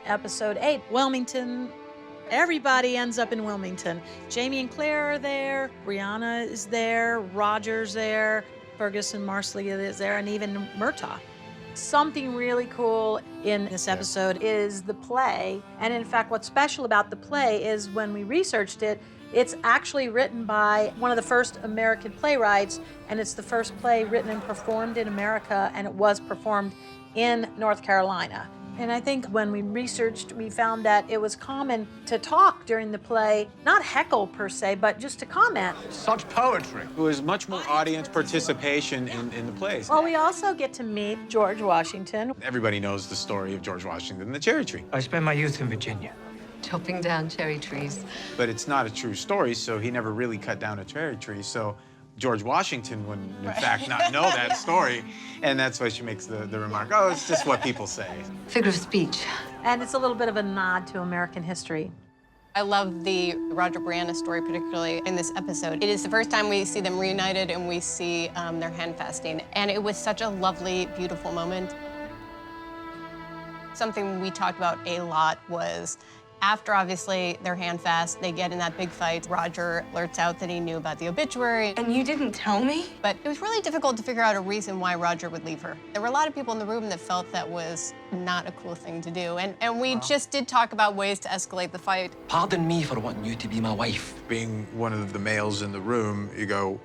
episode 8, Wilmington. Everybody ends up in Wilmington. Jamie and Claire are there, Brianna is there, Roger's there, Fergus and Marslia is there, and even Murtaugh. Something really cool in this episode is the play. And in fact, what's special about the play is when we researched it, it's actually written by one of the first American playwrights, and it's the first play written and performed in America, and it was performed in North Carolina. And I think when we researched, we found that it was common to talk during the play, not heckle per se, but just to comment. Such poetry. It was much more audience participation in the plays. Well, we also get to meet George Washington. Everybody knows the story of George Washington, the cherry tree. I spent my youth in Virginia. Chopping down cherry trees. But it's not a true story, so he never really cut down a cherry tree. So George Washington would, in fact, not know that story. And that's why she makes the remark, oh, it's just what people say. Figure of speech. And it's a little bit of a nod to American history. I love the Roger Brianna story, particularly in this episode. It is the first time we see them reunited and we see their handfasting. And it was such a lovely, beautiful moment. Something we talked about a lot was after, obviously, their handfast, they get in that big fight. Roger blurts out that he knew about the obituary. And you didn't tell me? But it was really difficult to figure out a reason why Roger would leave her. There were a lot of people in the room that felt that was not a cool thing to do. And we just did talk about ways to escalate the fight. Pardon me for wanting you to be my wife. Being one of the males in the room, you go,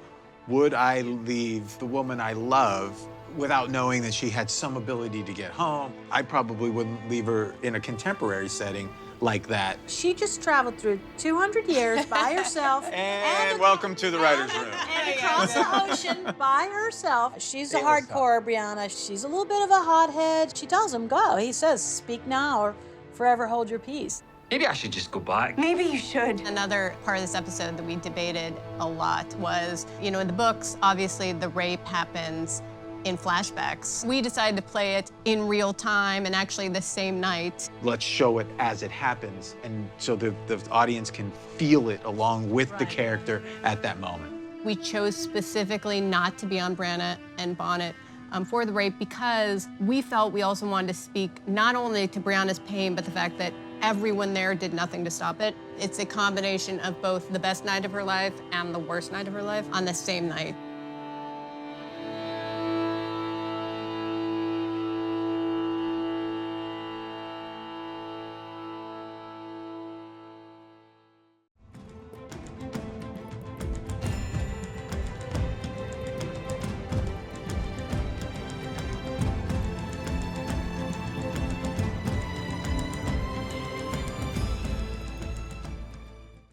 would I leave the woman I love without knowing that she had some ability to get home? I probably wouldn't leave her in a contemporary setting like that. She just traveled through 200 years by herself. And welcome to the writer's room. And across the ocean by herself. She's a It was hardcore Brianna. She's a little bit of a hothead. She tells him, go. He says, speak now or forever hold your peace. Maybe I should just go back. Maybe you should. Another part of this episode that we debated a lot was, you know, in the books, obviously the rape happens in flashbacks. We decided to play it in real time and actually the same night. Let's show it as it happens, and so the audience can feel it along with the character at that moment. We chose specifically not to be on Brianna and Bonnet for the rape because we felt we also wanted to speak not only to Brianna's pain, but the fact that everyone there did nothing to stop it. It's a combination of both the best night of her life and the worst night of her life on the same night.